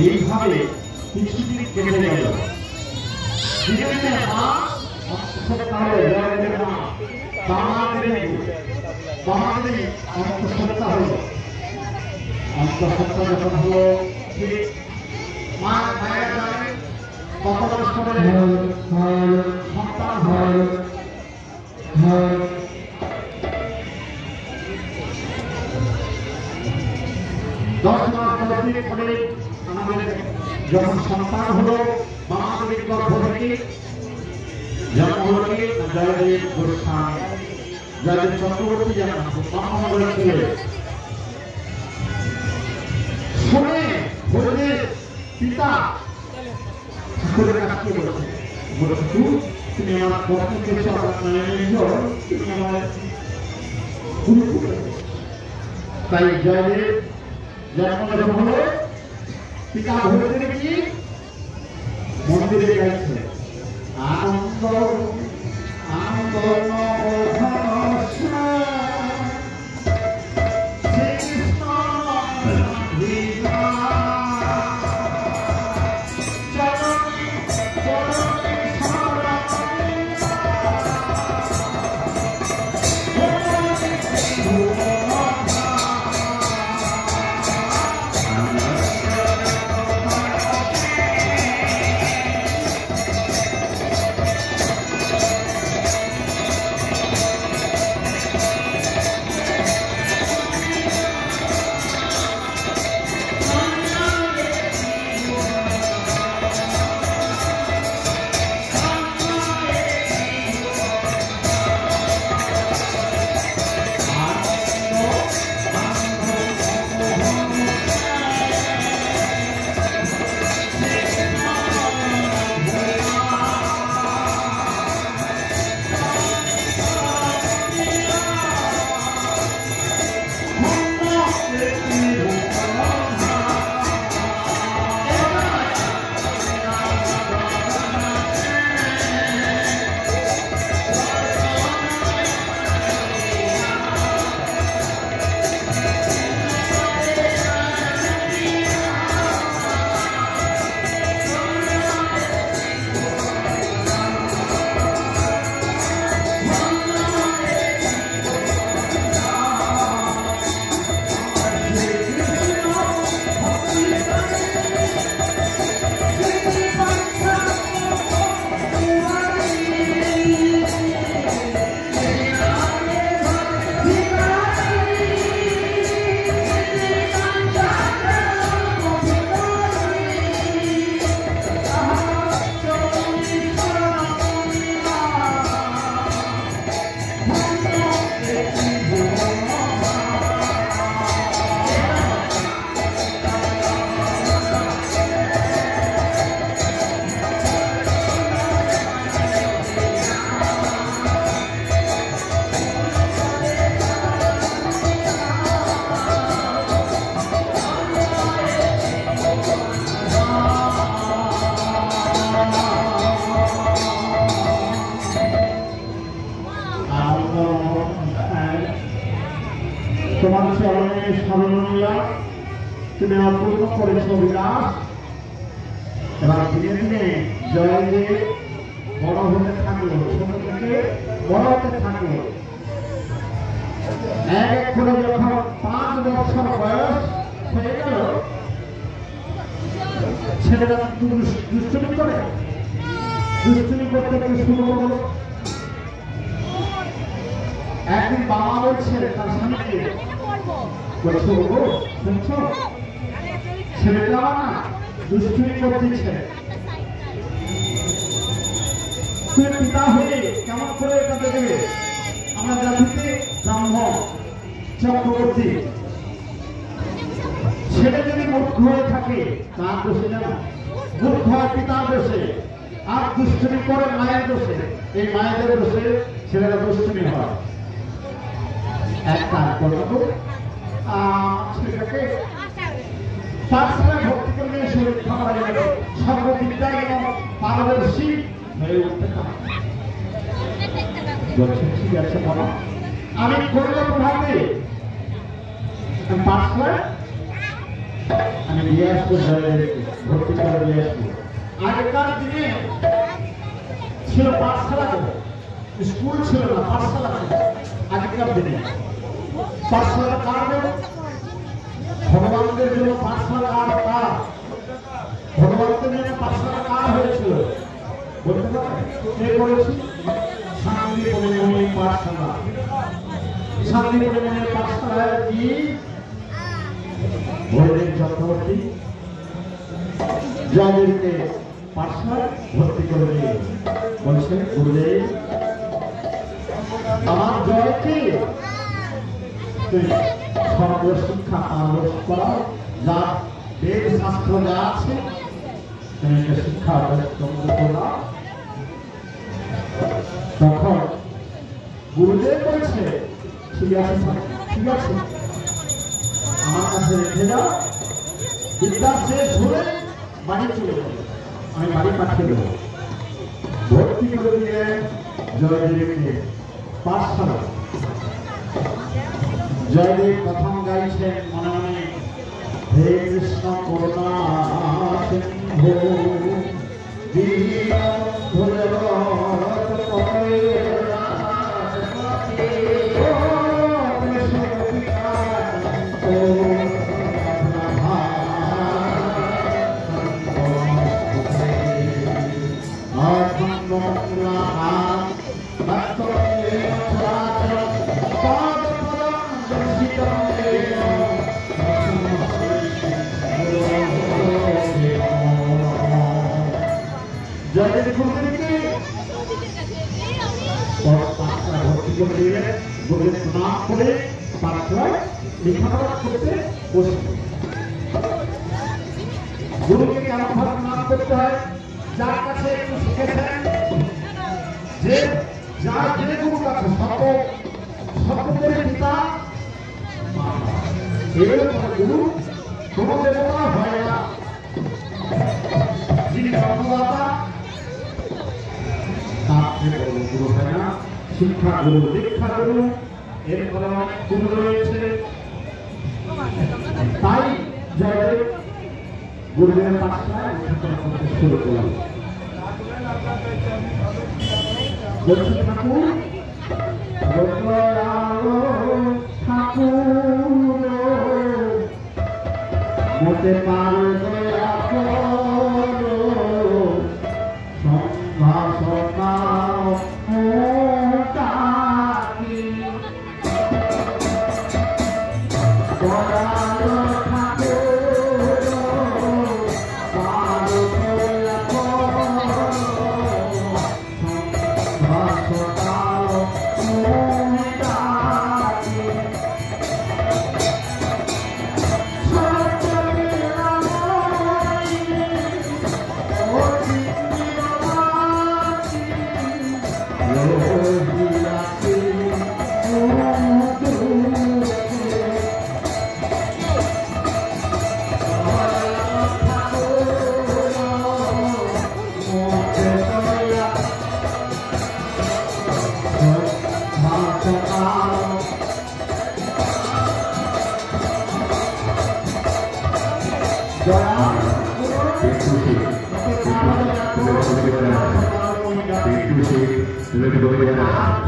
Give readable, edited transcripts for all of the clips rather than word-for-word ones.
এইভাবে কিছুদিন কেটে গেল। অন্তঃসত্ত্বা হল, অন্তঃসত্ত্বা যখন হলো মায়ের জানে কত বছরের সন্তান হয়। 10 মাস পরে আমাদের যখন সন্তান হলো বাংলাদেশের গর্ভ থেকে জন্ম হলো জয়দেব গোস্বামী, জয়দেব চক্রবর্তী যেমন শুনে হরিদেব পিতা ঠাকুরের কাছে বলেছে, তুমি আমার পক্ষে তুমি আমার তাই জয়দেব জন্ম হলো পিতা হরিদেব কি মন্দিরে গেছে আনন্দ আনন্দ স্মরণীয়, তুমি অপূর্ণ করেছ বিকাশ। এবার ধীরে ধীরে জয়দেব বড় হতে থাকলো, ছোট থেকে বড় হতে থাকলো। এক এক করে যখন 5 বছর বয়স হয়ে গেল, ছেলেরা দুষ্টুমি করে, দুষ্টুমি করতে শুরু করলো। একদিন বাবা বলছে তার স্বামীকে, বলছো গো শুনছো, ছেলেটা না দুষ্টুমি করতেছে, তুই পিতা হয়ে কেমন করে এটা দেখবে? আমরা জাতিতে ব্রাহ্মণ চক্রবর্তী, ছেলে যদি মূর্খ হয়ে থাকে তার দোষে না, মূর্খ হয় পিতার দোষে, আর দুষ্টুমি করে মায়ের দোষে। এই মায়েদের দোষে ছেলেরা দুষ্টুমি হয়। এক কাজ করবো, ছেলেটাকে পাঠশালায় ভর্তি করলে শরীর খারাপ হয়ে যাবে, সর্ববিদ্যায় এবং পারদর্শী হয়ে উঠতে পারে। ঠিক আছে বাবা, আমি করবো ভাবে পাঠশালায় আমি নিয়ে আসবো, ভর্তি করে নিয়ে আসবো। আগেকার দিনে ছিল পাঠশালা, স্কুল ছিল না, পাঠশালা ছিল আগেকার দিনে। পাঠশালা কার? ভগবানদের জন্য পাঠশালা কার? ভগবানদের জন্য পাঠশালা কার হয়েছিল বলতে পারে? কে করেছি? শান্তিপুরের পাঠশালা। শান্তিপুরের পাঠশালায় কি ভৈরব চক্রবর্তী জয়দেবকে পাঠশালায় ভর্তি করে নিয়ে বলছে, গুরুদেব আমার জয়কে সর্বশিক্ষা আলোচ করা, যা বেদ শাস্ত্র যা আছে তুমি শিক্ষা করা। তখন গুরুদেব বলছে, ঠিক আছে ঠিক আছে, আমার কাছে রেখে যাও, বিদ্যা শেষ হলে বাড়ি চলে যাবে, আমি বাড়ি পাঠিয়ে দেবো। ভর্তি করে দিয়ে জয়দেবকে পাঠশালা। জয়দেব প্রথম গাইছেন মনে মনে, হে কৃষ্ণ করুণা সিন্ধু দীনবন্ধু জগৎ পতে গুরুকে কেমন ভাবে প্রণাম করতে হয়? যার কাছে একটু শিখেছেন, যে যার যে গুরু কাছে সকলের পিতা গুরু, কোন দেবতা হয় না, যিনি জন্মদাতা তার থেকে গুরু হয় না। শিক্ষা গুরু, দীক্ষা গুরু, এরপরে গুরু রয়েছে। তাই জয়দেব গুরুদেবের পাঠশালায় করতে শুরু করলেন। ঠাকুর ঠাকুর মতে পারবে lebih banyak.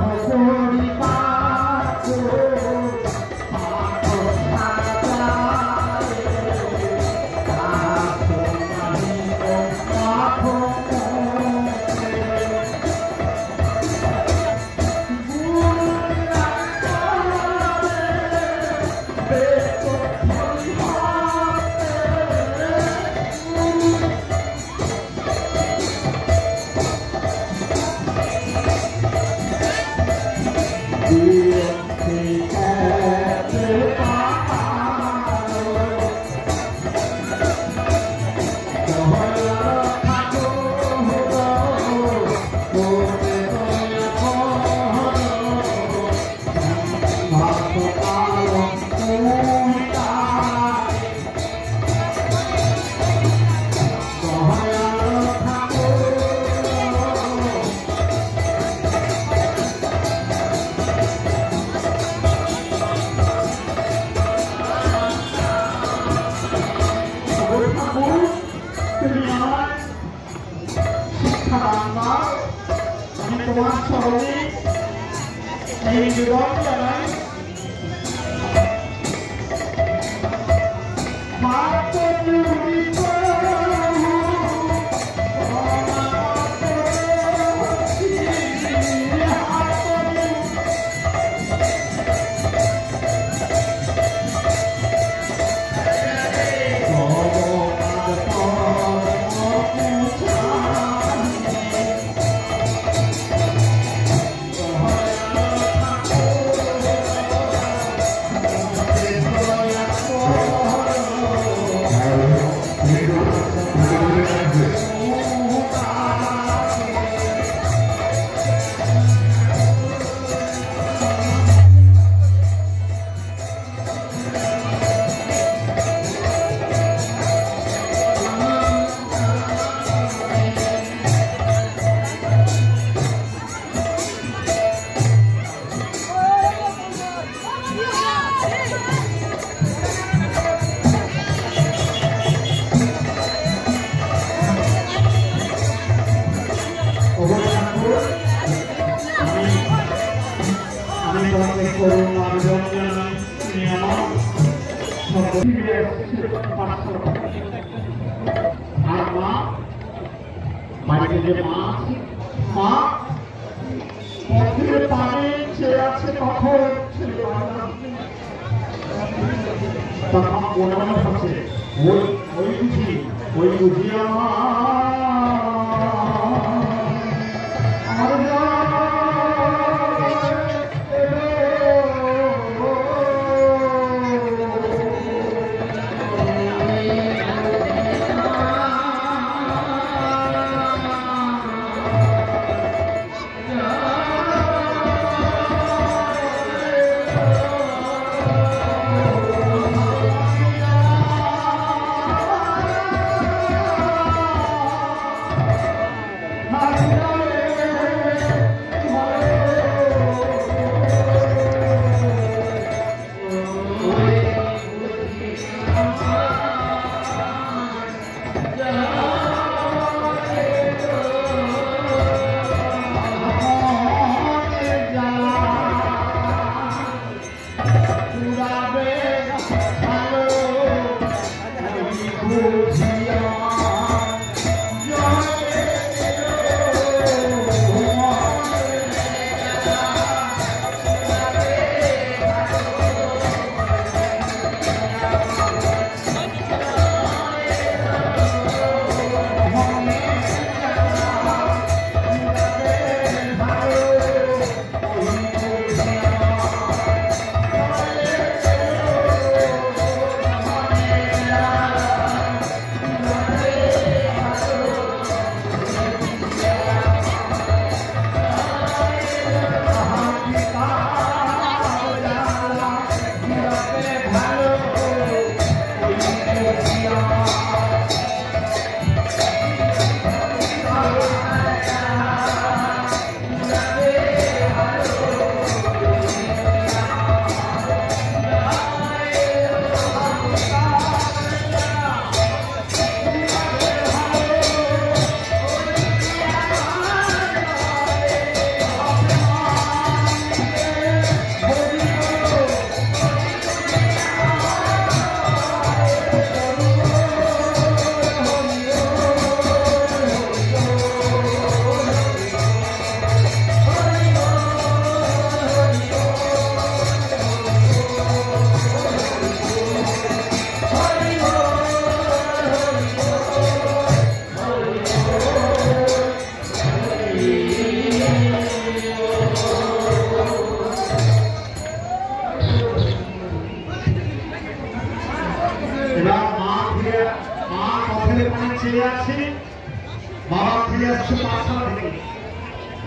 পাঠশালা থেকে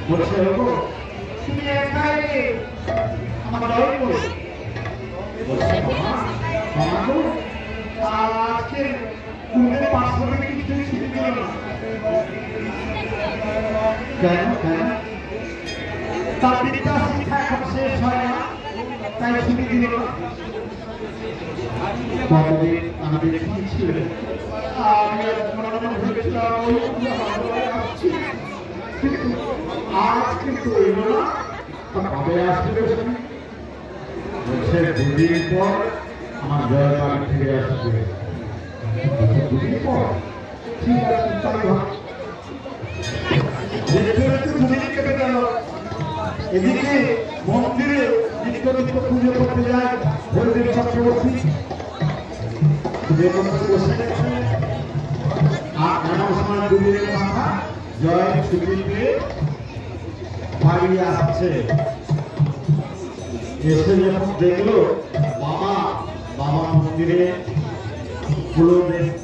বলছে তুমি একাই আমার জয় করে বলছে মামা গো আজকে তোমাদের পাঠশালা থেকে কিছুই ছুটি দিল না কেন কেন তার বিদ্যা শিক্ষা এখন শেষ হয় না তাই ছুটি দিল না কতদিন আমাদের কি ছিল আমি মনে মনে ভেবেছিলাম কিন্তু আজ কিন্তু এলো না কবে আসবে বলছে দুদিন পর আমার জয় বাড়ি ফিরে আসবে দুদিন পর ঠিক আছে তাই দুদিন কেটে গেল এদিকে মন্দিরে নিত্য নিত্য পুজো করতে যায় হরিদেব চক্রবর্তী বসে গেছে আর এমন সময় দুদিনের মাথা জয় ছুটি পেয়ে বাড়ি আসছে এসে যখন দেখলো বাবা বাবা মন্দিরে পুরো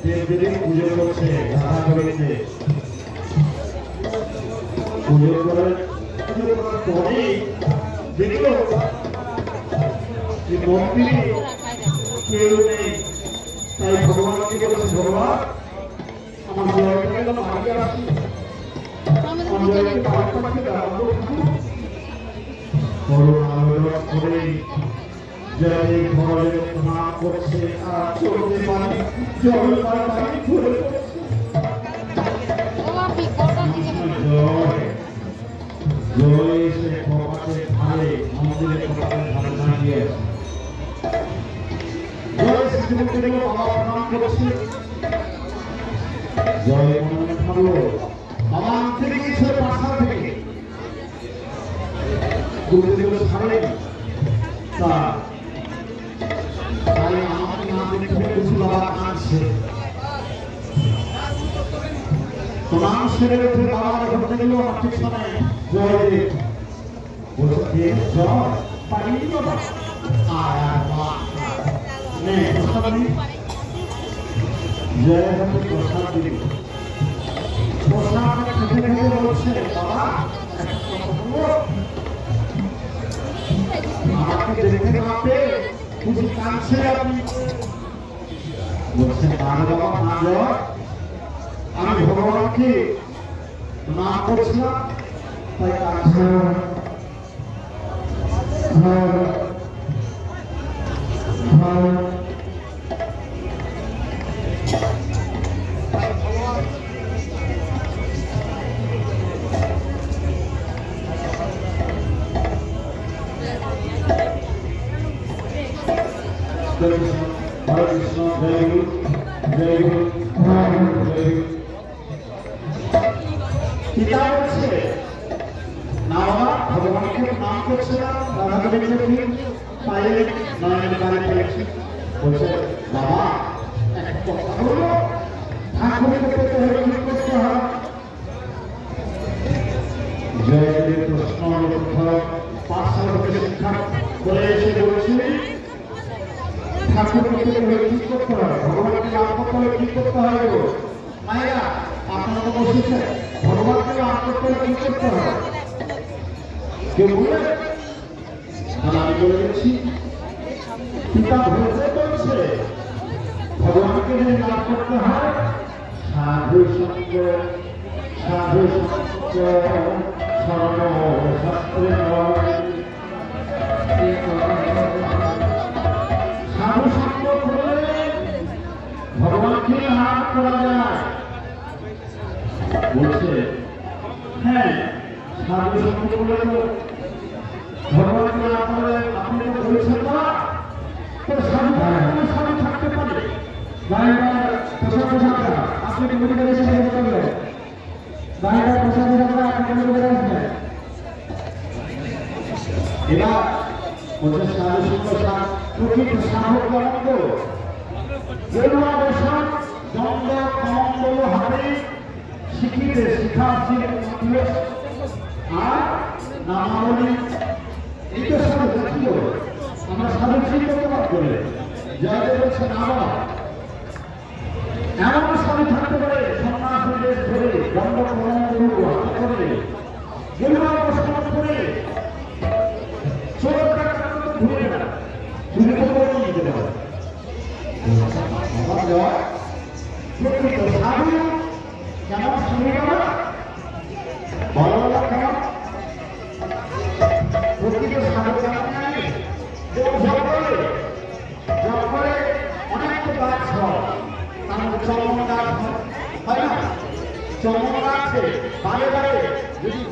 দেবদেবী পুজো করছে রাধা করেছে পুজো করার পরেই দেখলো যে মন্দিরে কেউ নেই তাই ভগবানকে বলেছে ভগবান আমার জয়কে গেল আগে আসি আমার জয়কে পাঠে করুণা করে জয় ঘরে না করছে আর চলতে পারে জল পানি ঘুরে জয় জয় সে কপাতে ধারে মন্দিরে কপাতে ধারে দাঁড়িয়ে জয় শ্রীমূর্তি দেখলো বাবা প্রণাম করছে জয় মনে ভাবলো বাবা থেকে গেছে পাঠশালা থেকে গুরুদেব ছাড়লেন তাই আমাকে না দেখে বুঝি বাবা কাঁদছে প্রণাম সেরে উঠে বাবা যখন দেখলো আমার পিছনে জয়দেব বলছে জয় পারিনি বাবা আয় আর মা নে প্রসাদ নেই জয় হাতে প্রসাদ দিল প্রসাদ খেতে খেতে বলছে বাবা আমাকে দেখতে না পেয়ে বুঝি কাঁদছে আপনি বলছেন না বাবা না জয় আমি ভগবানকে না করছিলাম তাই কাঁদছে Hare Krishna, Jai Guru, Jai Guru, Jai Guru. পিতা বলছে না বাবা ভগবানকে নাম করছে না রাধা দেবীকে পায়ে নয়নের বাড়ি পেয়েছি বলছে বাবা এক কথা হলো ঠাকুরকে পেতে হলে কি করতে হয় জয়দেব প্রশ্ন পাঠশালা থেকে শিক্ষা করে এসে বলছি ঠাকুরকে পেতে হলে কি করতে হয় ভগবানকে নাম করতে হলে কি করতে হয় মায়েরা আপনারা তো বসেছেন ভগবানকে লাভ করতে হলে কি করতে হয় কেউ বলে আমি বলে দিচ্ছি পিতা ভগবান বলছে ভগবানকে যদি লাভ করতে হয় সাধু সঙ্গ সাধু সঙ্গ সর্ব শাস্ত্রে সাধু সঙ্গ করলে ভগবানকে লাভ করা যায় বলছে হ্যাঁ সাধু সঙ্গ করলে তো ভগবানকে লাভ করে আপনি তো বলছেন না তো সাধু সাধু থাকতে পারে পোশাক পোশাকটা আপনি কমিটি করে এসে বলবেন বাইরে পোশাক পোশাকটা আপনি কমিটি করে আসবেন এবার বলছে সাধু সঙ্গ প্রকৃত সাধক গণক গেরুয়া বসন দ্বন্দ্ব কমণ্ডল হাতে শিখিতে শিখাচ্ছি আর নামাবলী এটা সাধু কি আমরা সাধু কি করতে পারবে যাদের বলছে না এমন সাধু থাকতে পারে সন্ন্যাসী দেশ ধরে দ্বন্দ্ব কমণ্ডল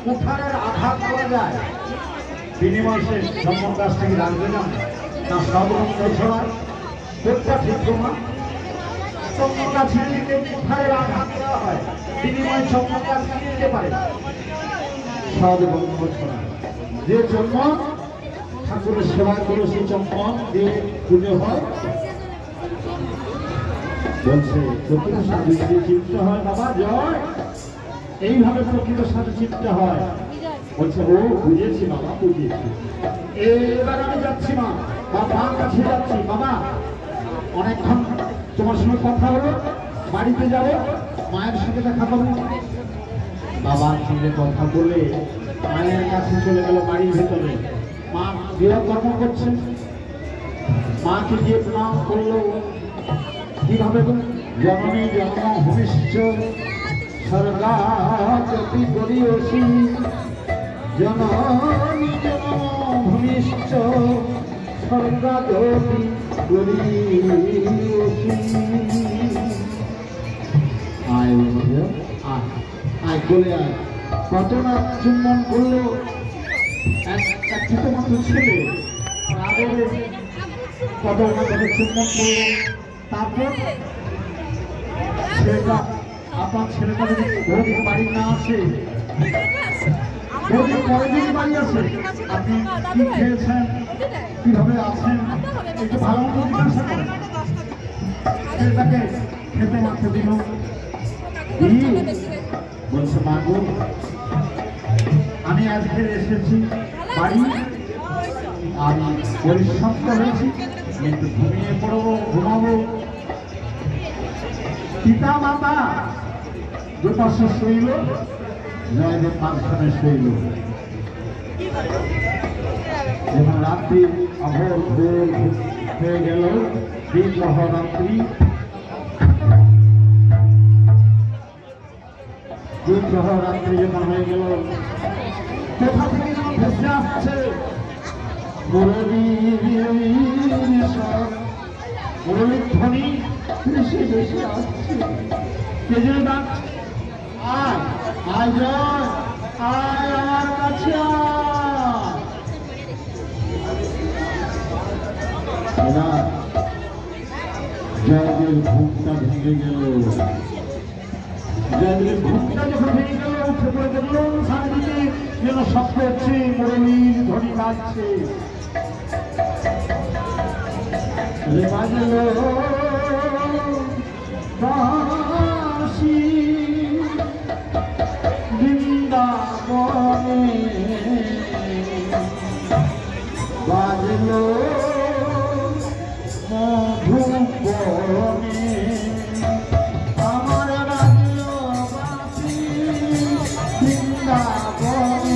কুঠারের আঘাত করা যায়, বিনিময় সে সম্মান কাছ থেকে রাখবে না, না সর্বঙ্গ ছড়ায়, কোনটা ঠিক না? সম্মান কাছে কুঠারের আঘাত দেওয়া হয়, বিনিময় সম্মান কাছে নিতে পারে সর্বঙ্গ ছড়ায়। যে চম্পন ঠাকুরের সেবা করে সেই চম্পন দিয়ে পুজো হয়, বলছে প্রকৃত সাধু যদি চিনতে হয় বাবা জয়, এইভাবে প্রকৃত সাধু চিনতে হয়। বলছে ও বুঝেছি বাবা, বুঝেছি, এবার আমি যাচ্ছি মা, বাবার কাছে যাচ্ছি বাবা, অনেকক্ষণ তোমার সঙ্গে কথা হলো, বাড়িতে যাবো, মায়ের সঙ্গে দেখা করবো। বাবার সঙ্গে কথা বলে মায়ের কাছে চলে গেল বাড়ির ভেতরে। মা গৃহকর্ম করছে, মাকে গিয়ে প্রণাম করলো। কিভাবে? জননী জন্ম ভূমিষ্ঠ স্বর্গাগতি করিয়সি, জননী জন্ম ভূমিষ্ঠ স্বর্গাগতি করিয়সি। আয় আয় আয় বলে আয়। কত না চুম্বন করলো এক ছোট মতো ছেলে, কত না কত চুম্বন করলো। তারপর ছেলেটা, আপনার ছেলেটা যদি বহুদিন বাড়ি না আসে, বহুদিন পরে যদি বাড়ি আসে, আপনি কি খেয়েছেন, কিভাবে আছেন, একটু ভালো মতো জিজ্ঞাসা করেন। ছেলেটাকে খেতে মাখতে দিল, বলছে মা গো, আমি আজকে এসেছি বাড়ি, আমি পরিশ্রম হয়েছি, কিন্তু ঘুমিয়ে পড়বো, ঘুমাবো। পিতা মাতা দুপাশে শৈল, জয়দেব মাঝখানে শৈল। যখন রাত্রি অভোর ভোর হয়ে গেল, বিগ্রহ রাত্রি, বিগ্রহ রাত্রি যখন হয়ে গেল, কোথা থেকে যেন ভেসে আসছে মুরলীর ধ্বনি, বেশি বেশি আসছে। কে যেন ডাকছে, আয় আয় জয়, আয় আমার কাছে আয়। জয়দেব ঘুমটা ভেঙে গেল। জয়দেব ঘুমটা যখন ভেঙে গেল, উঠে পড়ে দেখল চারিদিকে যেন শব্দ হচ্ছে, মুরলীর ধ্বনি বাজছে। বাজলো বাঁশি বৃন্দাবনে, বাজলো মধুবনে, আমার বাজলো বাঁশি বৃন্দাবনে।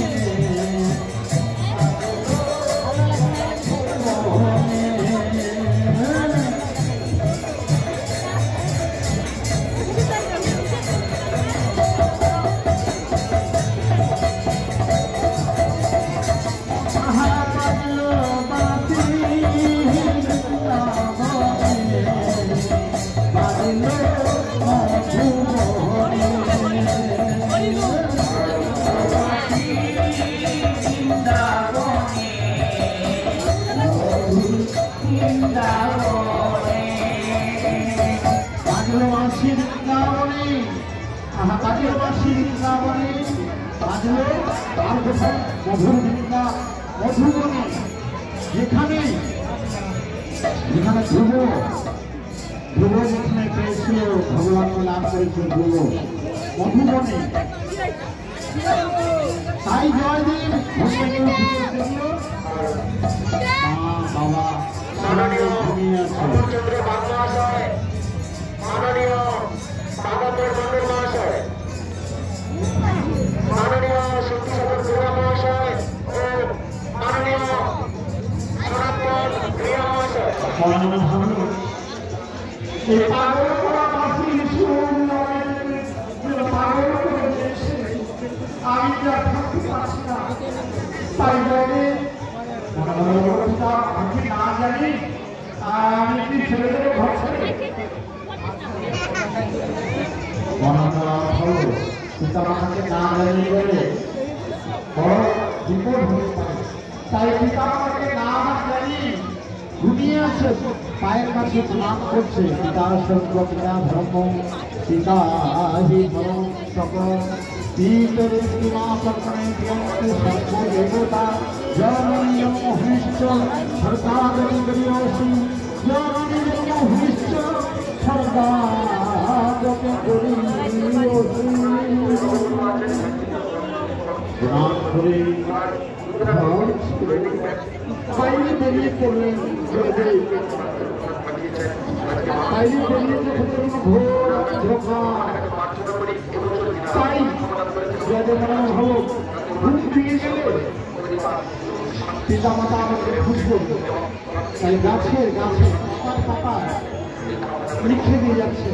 মধুবনে, যেখানে যেখানে ধ্রুব যেখানে পেয়েছিল, ভগবানকে লাভ করেছিল ধ্রুব, মধুবনে। তাই জয়দেব বাবা ঘুমিয়ে আছে। বিপদ হতে পারে। তাই পিতা মাতাকে না জানি ঘুমিয়ে আছে, পায়ের কাছে প্রণাম করছে। পিতা স্বর্গ পিতা ধর্ম পিতা হি ধর্ম সকল পিতর মা সকলে প্রিয়ন্তে সর্ব দেবতা জননী মহিষ্ঠ সর্বাগরিয়সি জননী মহিষ্ঠ সর্বাগরিয়সি প্রণাম করে বাইরে বেরিয়ে পড়লেন। বাইরে বেরিয়ে যখন ঘোর ধোঁকা তাই যাদের মনে হলো ঘুম দিয়ে গেলে পিতা মাতা আমাকে খুঁজবো, তাই গাছের গাছে পাতায় লিখে দিয়ে যাচ্ছে